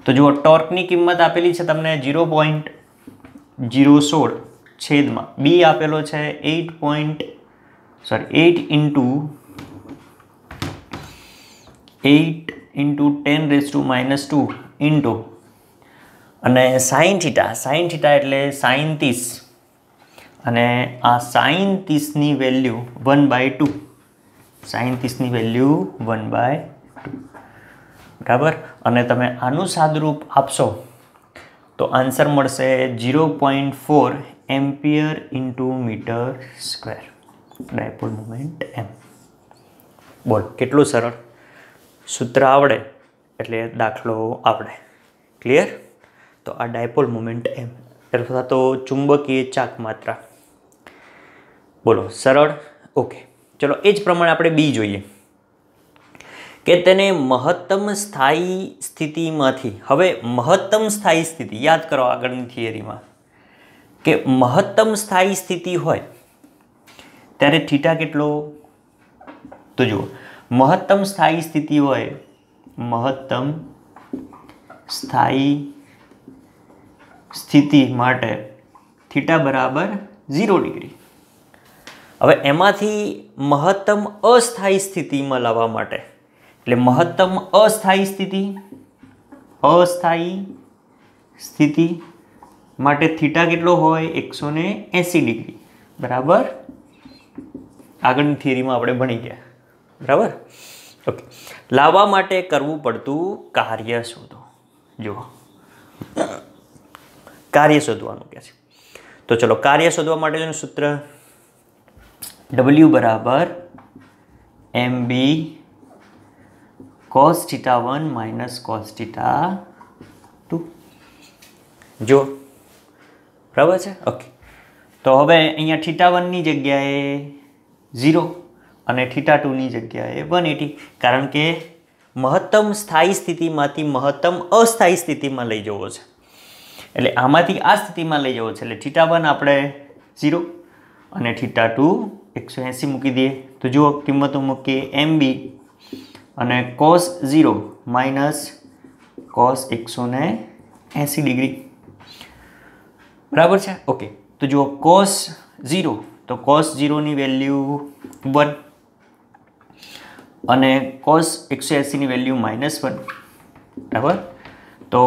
તો જુઓ, ટોર્કની કિંમત આપેલી છે તમને 0.016 છેદમાં બી આપેલો છે 8 ઇન્ટુ 10⁻² ઇન્ટુ અને સાઇન થીટા એટલે સાઇન 30, અને આ સાઇન 30ની વેલ્યુ 1/2. સાઇન 30ની વેલ્યુ 1/2. બરાબર. અને તમે આનું સાદુરૂપ આપશો તો આન્સર મળશે 0.4 ampere into metre square. Dipole moment M. બોલ, કેટલું સરળ. સૂત્ર આવડે એટલે દાખલો આવડે. ક્લિયર? તો આ ડાયપોલ મોમેન્ટ એમ અથવા તો ચુંબકીય ચાક માત્રા. બોલો, સરળ. ઓકે. ચલો, એ જ પ્રમાણે આપણે બી જોઈએ કે તેને મહત્તમ સ્થાયી સ્થિતિમાંથી, હવે મહત્તમ સ્થાયી સ્થિતિ યાદ કરો આગળની થિયરીમાં કે મહત્તમ સ્થાયી સ્થિતિ હોય ત્યારે થીટા કેટલો? તો જુઓ, મહત્તમ સ્થાયી સ્થિતિ હોય, મહત્તમ સ્થાયી સ્થિતિ માટે થીટા બરાબર 0 ડિગ્રી. હવે એમાંથી મહત્તમ અસ્થાયી સ્થિતિમાં લાવવા માટે, એટલે મહત્તમ અસ્થાયી સ્થિતિ માટે થીટા કેટલો હોય? 180 ડિગ્રી. બરાબર. આગળની થિયરીમાં આપણે ભણી ગયા. બરાબર. ઓકે. લાવવા માટે કરવું પડતું કાર્ય શોધો. જુઓ, કાર્ય શોધવાનું કહે છે. તો ચલો કાર્ય શોધવા માટેનું સૂત્ર W બરાબર mb cos θ1 માઇનસ cos θ2. જો બરાબર છે. ઓકે, તો હવે અહીંયા θ1ની જગ્યાએ 0 અને θ2ની જગ્યાએ 180, કારણ કે મહત્તમ સ્થાયી સ્થિતિમાંથી મહત્તમ અસ્થાયી સ્થિતિમાં લઈ જવો છે. એટલે આમાંથી આ સ્થિતિમાં લઈ જવો છે. એટલે θ1 આપણે 0 અને θ2 180 મૂકી દઈએ. તો જુઓ કિંમતો મૂકીએ mb અને cos 0 માઇનસ cos 180 ડિગ્રી. બરાબર છે. ઓકે, તો જુઓ cos 0, તો cos 0ની વેલ્યુ 1 અને cos 180ની વેલ્યુ -1. બરાબર. તો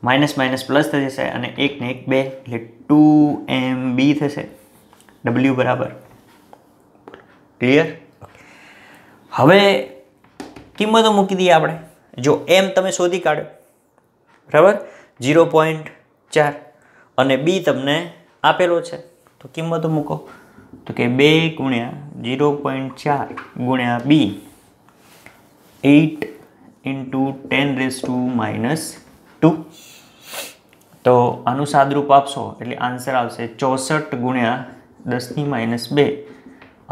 માઇનસ માઇનસ પ્લસ થઈ જશે અને 1 ને 1 2 એટલે 2mb થશે. W બરાબર ક્લિયર. હવે કિંમતો મૂકી દઈએ આપણે. જો m તમે શોધી કાઢો, બરાબર, 0.4 અને b તમને આપેલો છે, તો કિંમતો મૂકો. તો કે 2 ગુણ્યા 0.4 ગુણ્યા b 8 into 10⁻². તો આનું સાદરૂપ આપશો એટલે આન્સર આવશે 64 ગુણ્યા 10⁻².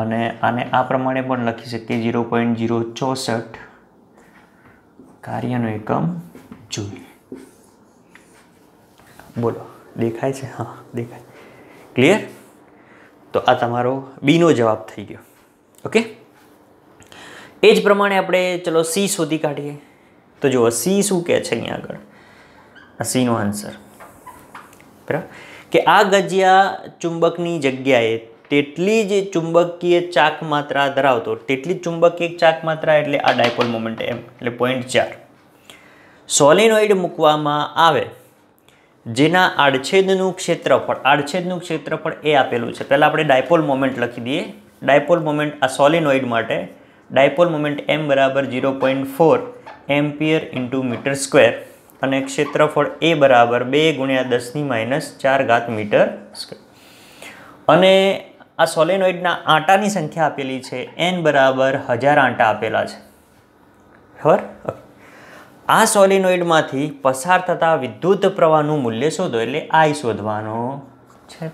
અને આને આ પ્રમાણે પણ લખી શકીએ 0.064 કાર્યનો એકમ જૂલ. બોલો, દેખાય છે? હા, દેખાય. ક્લિયર. તો આ તમારો બીનો જવાબ થઈ ગયો. ઓકે, એ જ પ્રમાણે આપણે ચલો સી શોધી કાઢીએ. તો જુઓ સી શું કહે છે અહીંયા આગળ. આ સીનો આન્સર, બરાબર, કે આ ગજિયા ચુંબકની જગ્યાએ તેટલી જ ચુંબકીય ચાક માત્રા ધરાવતો, તેટલી જ ચુંબકીય ચાક માત્રા એટલે આ ડાયપોલ મોમેન્ટ m એટલે 0.4 સોલેનોઇડ મૂકવામાં આવે, જેના આડછેદનું ક્ષેત્રફળ એ આપેલું છે. પહેલાં આપણે ડાયપોલ મોમેન્ટ લખી દઈએ. ડાયપોલ મોમેન્ટ આ સોલેનોઇડ માટે ડાયપોલ મોમેન્ટ m બરાબર 0.4 એમ્પિયર ઇન્ટુ મીટર સ્ક્વેર અને ક્ષેત્રફળ એ બરાબર 2 ગુણ્યા 10⁻⁴ મીટર સ્ક્વેર. અને આ સોલેનોઇડના આંટાની સંખ્યા આપેલી છે n બરાબર 1000 આંટા આપેલા છે. બરાબર. આ સોલેનોઇડમાંથી પસાર થતા વિદ્યુત પ્રવાહનું મૂલ્ય શોધો, એટલે I શોધવાનો છે.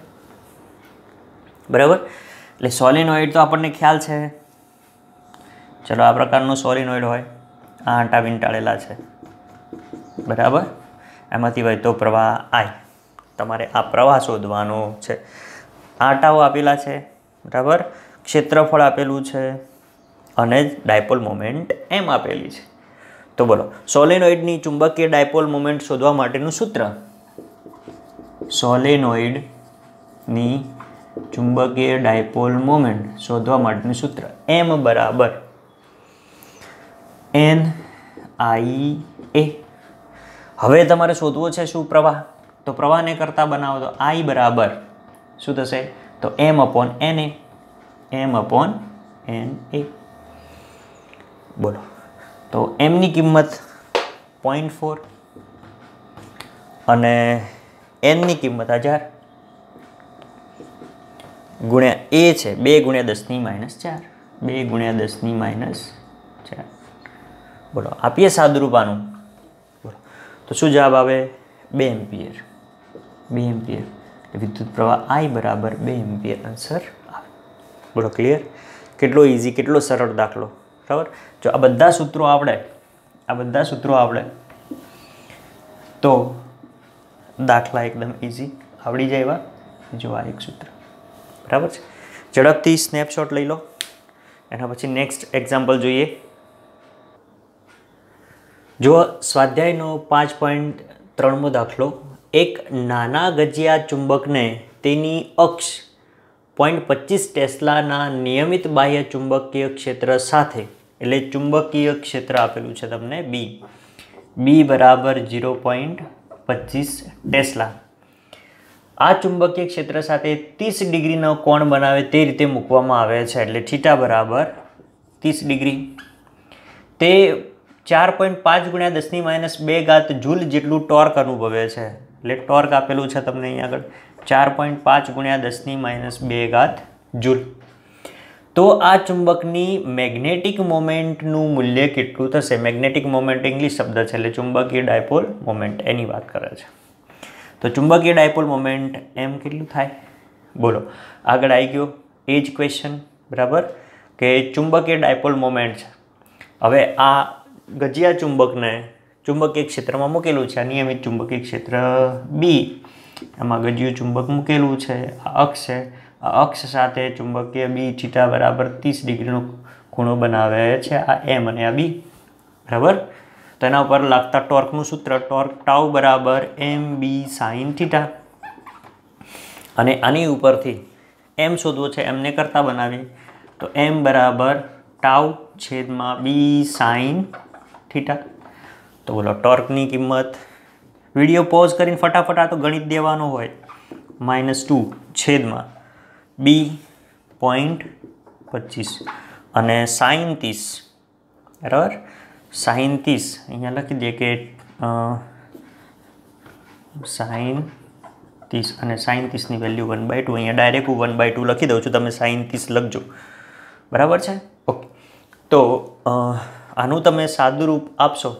બરાબર. એટલે સોલેનોઇડ તો આપણને ખ્યાલ છે. ચલો, આ પ્રકારનો સોલેનોઇડ હોય, આ આંટા વીંટાળેલા છે, બરાબર, એમાંથી વહેતો પ્રવાહ I. તમારે આ પ્રવાહ શોધવાનો છે. આંટાઓ આપેલા છે, બરાબર, ક્ષેત્રફળ આપેલું છે અને ડાયપોલ મોમેન્ટ m આપેલી છે. તો બોલો, સોલેનોઇડની ચુંબકીય ડાયપોલ મોમેન્ટ શોધવા માટેનું સૂત્ર. સોલેનોઇડની ચુંબકીય ડાયપોલ મોમેન્ટ શોધવા માટેનું સૂત્ર m બરાબર NIA. હવે તમારે શોધવો છે શું? પ્રવાહ. તો પ્રવાહને કરતા બનાવો તો I બરાબર શું થશે? તો m/NA. m/NA. બોલો, તો mની કિંમત 0.4 અને nની કિંમત 1000 ગુણ્યા a છે 2 ગુણ્યા 10⁻⁴. 2 ગુણ્યા 10⁻⁴. બોલો, આપીએ સાદુરૂપાનું. બોલો, તો શું જવાબ આવે? 2 એમ્પિયર. 2 એમ્પિયર વિદ્યુત પ્રવાહ I બરાબર 2 એમ્પિયર આન્સર આવે. બોલો, ક્લિયર. કેટલો ઇઝી, કેટલો સરળ દાખલો. બરાબર. જો આ બધા સૂત્રો આવડે તો દાખલા એકદમ ઇઝી આવડી જાય એવા. જો આ એક સૂત્ર, બરાબર છે. ઝડપથી સ્નેપશોટ લઈ લો, એના પછી નેક્સ્ટ એક્ઝામ્પલ જોઈએ. જો સ્વાધ્યાયનો 5.3મો દાખલો. એક નાના ગજિયા ચુંબકને તેની અક્ષ 0.25 ટેસ્લાના નિયમિત બાહ્ય ચુંબકીય ક્ષેત્ર સાથે, એટલે ચુંબકીય ક્ષેત્ર આપેલું છે તમને B બરાબર 0.25 ટેસ્લા. આ ચુંબકીય ક્ષેત્ર સાથે 30 ડિગ્રીનો કોણ બનાવે તે રીતે મૂકવામાં આવે છે. એટલે થીટા બરાબર 30 ડિગ્રી. તે 4.5 ગુણ્યા 10⁻² જૂલ જેટલું ટોર્ક અનુભવે છે. એટલે ટોર્ક આપેલું છે તમને અહીંયા આગળ 4.5 × 10⁻²⁰ જૂલ. તો આ ચુંબકની મેગ્નેટિક મોમેન્ટનું મૂલ્ય કેટલું થશે? મેગ્નેટિક મોમેન્ટ ઇંગ્લિશ શબ્દ છે એટલે ચુંબકીય ડાયપોલ મોમેન્ટ એની વાત કરે છે. તો ચુંબકીય ડાયપોલ મોમેન્ટ એમ કેટલું થાય? બોલો, આગળ આવી ગયો એ જ ક્વેશ્ચન, બરાબર, કે ચુંબકીય ડાયપોલ મોમેન્ટ છે. હવે આ ગજિયા ચુંબકને ચુંબકીય ક્ષેત્રમાં મૂકેલું છે, નિયમિત ચુંબકીય ક્ષેત્ર બી, એમાં ગજિયું ચુંબક મૂકેલું છે, આ અક્ષ છે, આ અક્ષ સાથે ચુંબકીય બી થીટા બરાબર 30 ડિગ્રીનો ખૂણો બનાવે છે, આ એમ અને આ બી, બરાબર. તો એના ઉપર લાગતા ટોર્કનું સૂત્ર, ટોર્ક ટાઉ બરાબર mb sin થીટા. અને આની ઉપરથી એમ શોધવો છે, એમને કરતા બનાવીએ તો m બરાબર ટાઉ છેદમાં બી સાઇન થીટા. તો બોલો ટોર્કની કિંમત, વિડીયો પોઝ કરીને ફટાફટ આ તો ગણિત દેવાનો હોય, -2 છેદમાં b.25 અને sin 30, બરાબર, sin 30 અહીંયા લખી દઈએ કે sin 30 અને sin 30ની વેલ્યુ 1/2, અહીંયા ડાયરેક્ટ હું 1/2 લખી દઉં છું, તમે sin 30 લખજો, બરાબર છે. ઓકે, તો આનું તમે સાદું રૂપ આપશો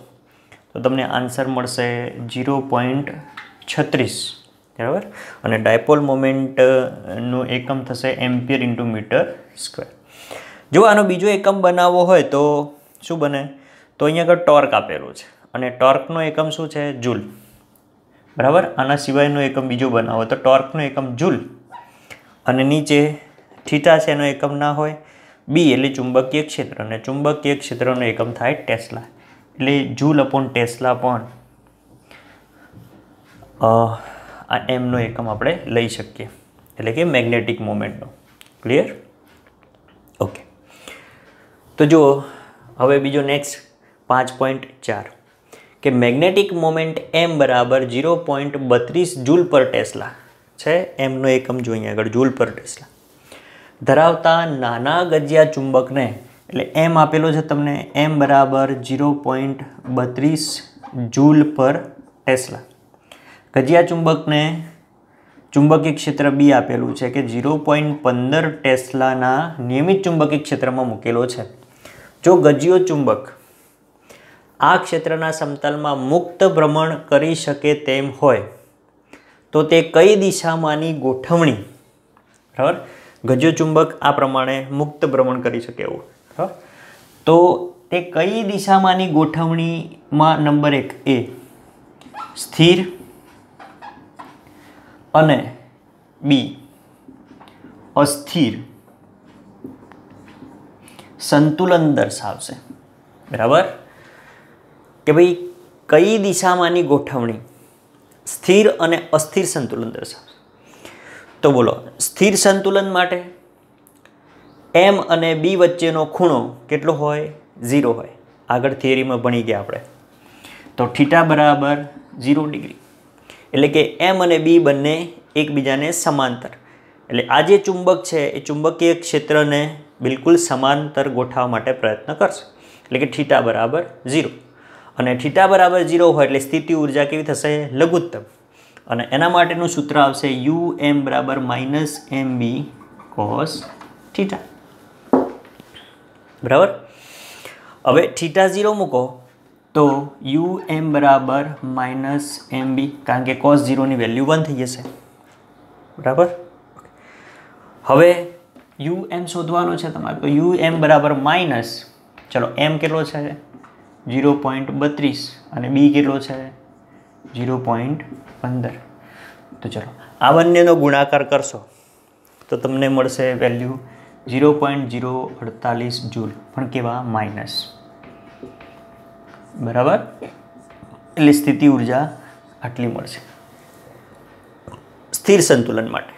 તો તમને આન્સર મળશે 0.36, બરાબર. અને ડાયપોલ મોમેન્ટનું એકમ થશે એમ્પિયર × મીટર². જો આનો બીજો એકમ બનાવવો હોય તો શું બને? તો અહીંયા આગળ ટોર્ક આપેલું છે અને ટોર્કનો એકમ શું છે? જૂલ, બરાબર. આના સિવાયનો એકમ બીજો બનાવો તો ટોર્કનો એકમ જૂલ, અને નીચે થીટા છે એનો એકમ ના હોય, બી એટલે ચુંબકીય ક્ષેત્ર, અને ચુંબકીય ક્ષેત્રનો એકમ થાય ટેસ્લા, એટલે જૂલ અપોન ટેસ્લા પણ આ એમનો એકમ આપણે લઈ શકીએ, એટલે કે મેગ્નેટિક મોમેન્ટનો. ક્લિયર? ઓકે, તો જુઓ હવે બીજો નેક્સ્ટ 5.4 કે મેગ્નેટિક મોમેન્ટ m બરાબર 0.32 જૂલ પર ટેસ્લા છે, એમનો એકમ જો અહીંયા આગળ જૂલ પર ટેસ્લા ધરાવતા નાના ગજિયા ચુંબકને, એટલે એમ આપેલો છે તમને, m બરાબર 0.32 જૂલ પર ટેસ્લા. ગજિયા ચુંબકને ચુંબકીય ક્ષેત્ર બી આપેલું છે કે 0.15 ટેસ્લાના નિયમિત ચુંબકીય ક્ષેત્રમાં મૂકેલો છે. જો ગજિયો ચુંબક આ ક્ષેત્રના સમતલમાં મુક્ત ભ્રમણ કરી શકે તેમ હોય તો તે કઈ દિશામાંની ગોઠવણી, બરાબર, ગજિયો ચુંબક આ પ્રમાણે મુક્ત ભ્રમણ કરી શકે એવું, બરાબર, તો તે કઈ દિશામાંની ગોઠવણીમાં? નંબર 1 એ સ્થિર અને બી અસ્થિર સંતુલન દર્શાવશે, બરાબર, કે ભાઈ કઈ દિશામાંની ગોઠવણી સ્થિર અને અસ્થિર સંતુલન દર્શાવશે. તો બોલો સ્થિર સંતુલન માટે એમ અને બી વચ્ચેનો ખૂણો કેટલો હોય? 0 હોય. આગળ થિયરીમાં ભણી ગયા આપણે. તો થીટા બરાબર 0 ડિગ્રી, એટલે કે એમ અને બી બંને એકબીજાને સમાંતર, એટલે આ જે ચુંબક છે એ ચુંબકીય ક્ષેત્રને બિલકુલ સમાંતર ગોઠવવા માટે પ્રયત્ન કરશે, એટલે કે થીટા બરાબર 0. અને થીટા બરાબર 0 હોય એટલે સ્થિતિ ઉર્જા કેવી થશે? લઘુત્તમ. અને એના માટેનું સૂત્ર આવશે um બરાબર -mb cos થીટા, બરાબર. હવે થીટા 0 મૂકો તો um બરાબર -mb, કારણ કે cos 0ની વેલ્યુ 1 થઈ જશે, બરાબર. હવે um શોધવાનો છે તમારે, તો um બરાબર માઇનસ, ચલો m કેટલો છે? 0.32 અને બી કેટલો છે? 0.15. તો ચલો આ બંનેનો ગુણાકાર કરશો તો તમને મળશે વેલ્યુ 0.048 જૂલ, પણ કેવા? માઇનસ, બરાબર. એટલે સ્થિતિ ઉર્જા આટલી મળશે સ્થિર સંતુલન માટે,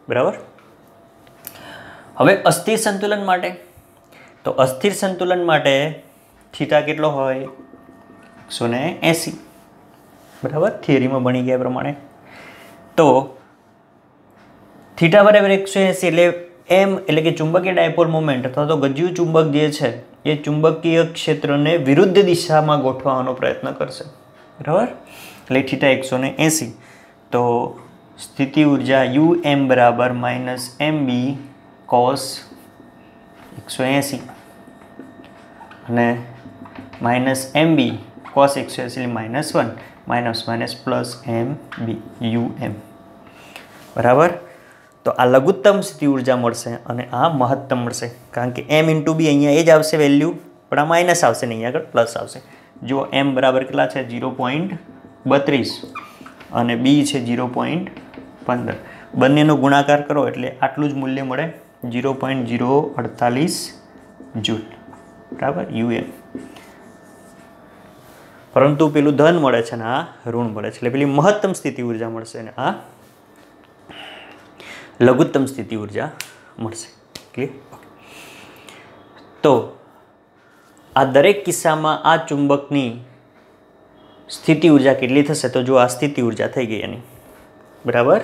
બરાબર. હવે અસ્થિર સંતુલન માટે, તો અસ્થિર સંતુલન માટે થીટા કેટલો હોય? 180, બરાબર, થિયરીમાં ભણી ગયા પ્રમાણે. તો થીટા બરાબર 180 એટલે એમ, એટલે કે ચુંબકીય ડાયપોલ મોમેન્ટ અથવા તો ગજિયું ચુંબક જે છે એ ચુંબકીય ક્ષેત્રને વિરુદ્ધ દિશામાં ગોઠવવાનો પ્રયત્ન કરશે, બરાબર. એટલે થીટા 180 તો સ્થિતિ ઊર્જા UM બરાબર -MB cos 180 અને -MB cos 180 -1 minus plus MB UM બરાબર. તો આ લઘુત્તમ સ્થિતિ ઊર્જા મળશે અને આ મહત્તમ મળશે, કારણ કે M × B અહીંયા એ જ આવશે વેલ્યુ, પણ આ માઇનસ આવશે ને અહીંયા આગળ પ્લસ આવશે. જો M બરાબર કેટલા છે 0.32 અને B છે 0.15, બંનેનો ગુણાકાર કરો એટલે આટલું જ મૂલ્ય મળે 0.048 જૂલ બરાબર UM. પરંતુ પેલું ધન મળે છે ને આ ઋણ મળે છે, એટલે પેલી મહત્તમ સ્થિતિ ઊર્જા મળશે અને આ લઘુત્તમ સ્થિતિ ઊર્જા મળશે. ક્લિયર? તો આ દરેક કિસ્સામાં આ ચુંબકની સ્થિતિ ઊર્જા કેટલી થશે? તો જો આ સ્થિતિ ઊર્જા થઈ ગઈ એની બરાબર.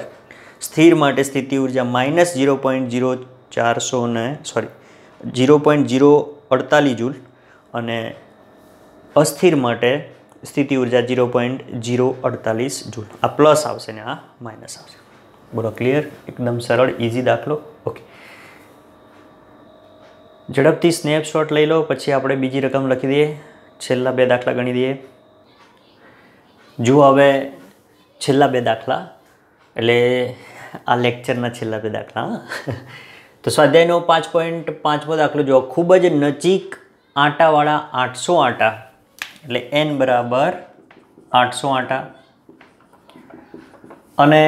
સ્થિર માટે સ્થિતિ ઊર્જા -0.48 જૂલ અને અસ્થિર માટે સ્થિતિ ઊર્જા 0.048 જૂલ. આ પ્લસ આવશે ને આ માઇનસ આવશે. બોલો ક્લિયર? એકદમ સરળ ઇઝી દાખલો. ઓકે, ઝડપથી સ્નેપશોટ લઈ લો, પછી આપણે બીજી રકમ લખી દઈએ, છેલ્લા 2 દાખલા ગણી દઈએ. જુઓ હવે છેલ્લા 2 દાખલા એટલે આ લેક્ચરના છેલ્લા 2 દાખલા. તો સ્વાધ્યાયનો 5.5મો દાખલો જુઓ. ખૂબ જ નજીક આંટાવાળા 800 આંટા એટલે N બરાબર 800 આંટા અને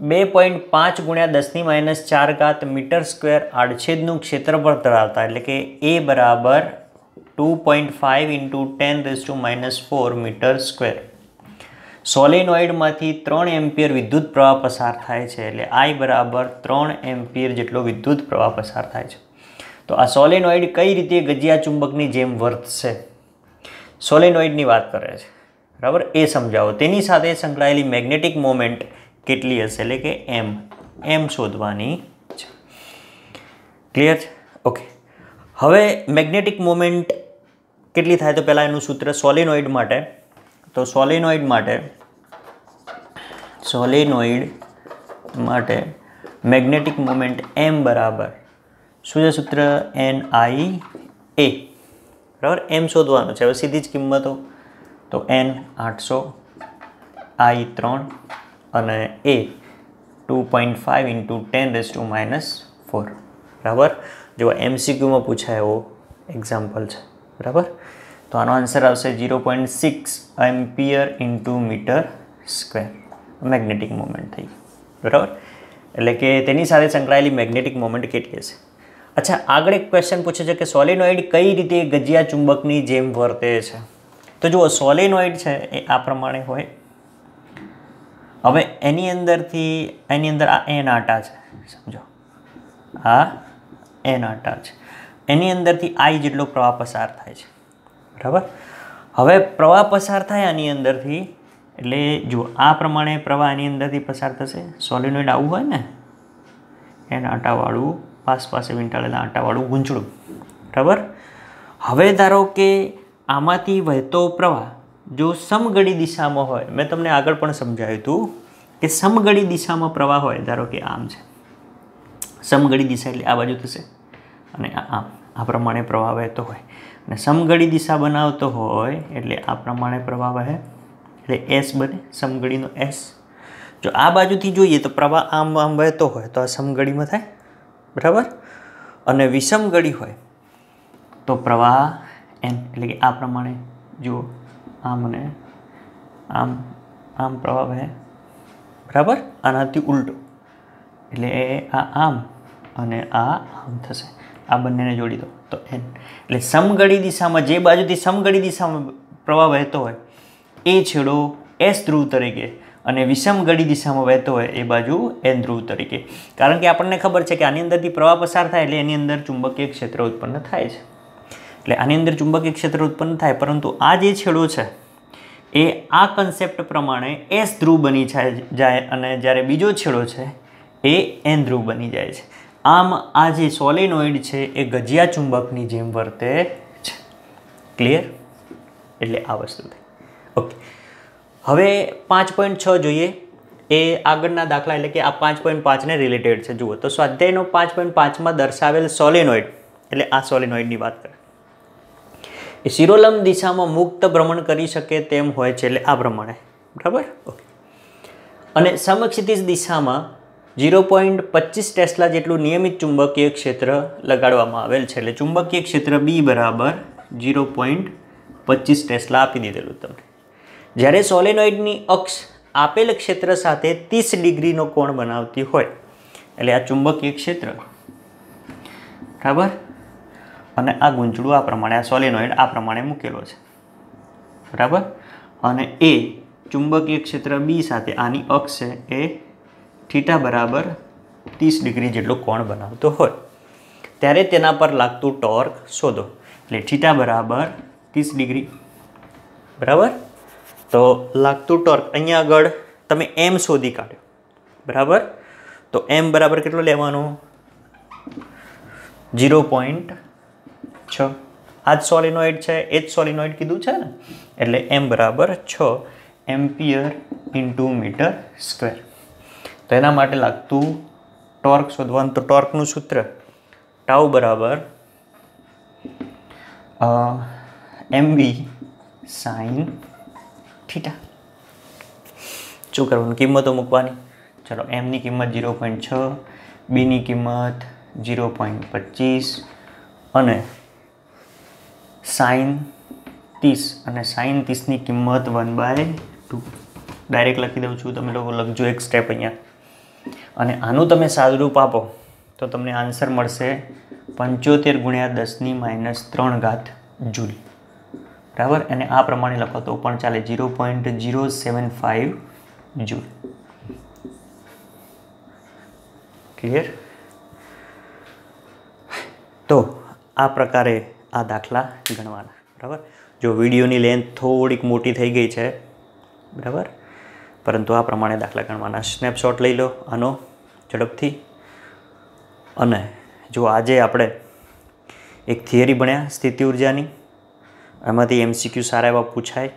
2.5 × 10⁻⁴ મીટર સ્ક્વેર આડછેદનું ક્ષેત્રફળ ધરાવતા, એટલે કે A બરાબર 2.5 × 10⁻⁴ મીટર સ્ક્વેર સોલેનોઇડમાંથી 3 એમ્પિયર વિદ્યુત પ્રવાહ પસાર થાય છે, એટલે I બરાબર 3 એમ્પિયર જેટલો વિદ્યુત પ્રવાહ પસાર થાય છે. તો આ સોલેનોઇડ કઈ રીતે ગજિયા ચુંબકની જેમ વર્તશે? સોલેનોઇડની વાત કરે છે બરાબર, એ સમજાવો. તેની સાથે સંકળાયેલી મેગ્નેટિક મોમેન્ટ કેટલી હશે? એટલે કે M શોધવાની છે. ક્લિયર છે? ઓકે, હવે મેગ્નેટિક મોમેન્ટ કેટલી થાય તો પહેલાં એનું સૂત્ર સોલેનોઇડ માટે. તો સોલેનોઇડ માટે મેગ્નેટિક મોમેન્ટ M બરાબર શું છે સૂત્ર? NIA બરાબર. M શોધવાનું છે. હવે સીધી જ કિંમતો, તો N 800, I 3 અને A 2.5 × 10⁻⁴ બરાબર. જો MCQમાં પૂછાય એવો એક્ઝામ્પલ છે બરાબર. તો આનો આન્સર આવશે 0.6 ampere × metre square magnetic moment થઈ બરાબર. એટલે કે તેની સાથે સંકળાયેલી મેગ્નેટિક મોમેન્ટ કેટલી હશે? અચ્છા, આગળ એક ક્વેશ્ચન પૂછે છે કે સોલેનોઇડ કઈ રીતે ગજિયા ચુંબકની જેમ વર્તે છે? તો જુઓ, સોલેનોઇડ છે એ આ પ્રમાણે હોય. હવે એની અંદર આ N આંટા છે, સમજો આ N આંટા છે, એની અંદરથી I જેટલો પ્રવાહ પસાર થાય છે બરાબર. હવે પ્રવાહ પસાર થાય આની અંદરથી, એટલે જુઓ આ પ્રમાણે પ્રવાહ આની અંદરથી પસાર થશે. સોલેનોઇડ આવું હોય ને, N આંટાવાળું પાસે વીંટાળેલા આંટાવાળું ગૂંચળું બરાબર. હવે ધારો કે આમાંથી વહેતો પ્રવાહ જો સમઘડી દિશામાં હોય, મેં તમને આગળ પણ સમજાવ્યું હતું કે સમઘડી દિશામાં પ્રવાહ હોય, ધારો કે આમ છે સમઘડી દિશા એટલે આ બાજુ થશે અને આમ આ પ્રમાણે પ્રવાહ વહેતો હોય, અને સમઘડી દિશા બનાવતો હોય એટલે આ પ્રમાણે પ્રવાહ વહે એટલે S બને, સમઘડીનો S. જો આ બાજુથી જોઈએ તો પ્રવાહ આમ વહેતો હોય તો આ સમઘડીમાં થાય બરાબર, અને વિષમઘડી હોય તો પ્રવાહ N, એટલે કે આ પ્રમાણે જુઓ આમ અને આમ પ્રવાહ વહે બરાબર, આનાથી ઉલટો એટલે આ આમ અને આ આમ થશે. આ બંનેને જોડી દો તો N. એટલે સમઘડી દિશામાં જે બાજુથી સમઘડી દિશામાં પ્રવાહ વહેતો હોય એ છેડો S ધ્રુવ તરીકે અને વિષમઘડી દિશામાં વહેતો હોય એ બાજુ N ધ્રુવ તરીકે. કારણ કે આપણને ખબર છે કે આની અંદરથી પ્રવાહ પસાર થાય એટલે એની અંદર ચુંબકીય ક્ષેત્ર ઉત્પન્ન થાય છે. એટલે આની અંદર ચુંબકીય ક્ષેત્ર ઉત્પન્ન થાય, પરંતુ આ જે છેડો છે એ આ કન્સેપ્ટ પ્રમાણે S ધ્રુવ બની જાય અને જ્યારે બીજો છેડો છે એ N ધ્રુવ બની જાય છે. આમ આ જે સોલેનોઇડ છે એ ગજિયા ચુંબકની જેમ વર્તે છે. ક્લિયર? એટલે આ વસ્તુ થઈ. ઓકે, હવે 5.6 જોઈએ. એ આગળના દાખલા એટલે કે આ 5.5ને રિલેટેડ છે. જુઓ તો સ્વાધ્યાયનો 5.5માં દર્શાવેલ સોલેનોઇડ એટલે આ સોલેનોઇડની વાત કરે એ શિરોલંબ દિશામાં મુક્ત ભ્રમણ કરી શકે તેમ હોય છે એટલે આ પ્રમાણે બરાબર. ઓકે. અને સમક્ષિતિજ દિશામાં 0.25 ટેસ્લા જેટલું નિયમિત ચુંબકીય ક્ષેત્ર લગાડવામાં આવેલ છે એટલે ચુંબકીય ક્ષેત્ર B બરાબર 0.25 ટેસ્લા આપી દીધેલું તમને. જ્યારે સોલેનોઇડની અક્ષ આપેલ ક્ષેત્ર સાથે 30 ડિગ્રીનો કોણ બનાવતી હોય એટલે આ ચુંબકીય ક્ષેત્ર બરાબર. અને આ ગૂંચળું આ પ્રમાણે આ સોલેનોઇડ આ પ્રમાણે મૂકેલો છે બરાબર. અને એ ચુંબકીય ક્ષેત્ર B સાથે આની અક્ષ છે એ થીટા બરાબર 30 ડિગ્રી જેટલો કોણ બનાવતો હોય ત્યારે તેના પર લાગતું ટોર્ક શોધો. એટલે થીટા બરાબર 30 ડિગ્રી બરાબર. તો લાગતું ટોર્ક અહીંયા આગળ તમે M શોધી કાઢ્યો બરાબર. તો M બરાબર કેટલો લેવાનો 0.6. આ જ સોલિનોઇડ છે એ જ સોલિનોઇડ કીધું છે ને એટલે M બરાબર 6 એમ્પિયર ઇન્ટુ મીટર સ્ક્વેર. તો એના માટે લાગતું ટોર્ક શોધવાનું તો ટોર્કનું સૂત્ર ટાઉ બરાબર MV સાઇન થીટા. શું કરવાનું કિંમતો મૂકવાની. ચલો એમની કિંમત 0.6, બીની કિંમત 0.25 અને સાઇન 30 અને સાઇન 30ની કિંમત 1/2. ડાયરેક્ટ લખી દઉં છું, તમે લોકો લખજો એક સ્ટેપ અહીંયા. અને આનું તમે સાદુરૂપ આપો તો તમને આન્સર મળશે 75 × 10⁻³ જૂલ બરાબર. અને આ પ્રમાણે લખો તો પણ ચાલે 0.075 જૂલ. ક્લિયર. તો આ પ્રકારે આ દાખલા ગણવાના બરાબર. જો વિડીયોની લેન્થ થોડીક મોટી થઈ ગઈ છે બરાબર, પરંતુ આ પ્રમાણે દાખલા ગણવાના. સ્નેપશોટ લઈ લો આનો ઝડપથી. અને જો આજે આપણે એક થિયરી ભણ્યા સ્થિતિ ઉર્જાની, એમાંથી MCQ સારા એવા પૂછાય.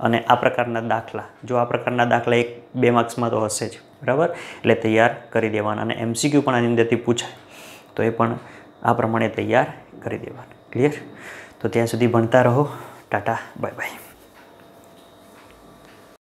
અને આ પ્રકારના દાખલા, જો આ પ્રકારના દાખલા 1-2 માર્ક્સમાં તો હશે જ બરાબર, એટલે તૈયાર કરી દેવાના. અને MCQ પણ આની અંદરથી પૂછાય તો એ પણ આ પ્રમાણે તૈયાર કરી દેવાના. ક્લિયર. તો ત્યાં સુધી ભણતા રહો. Tata bye bye.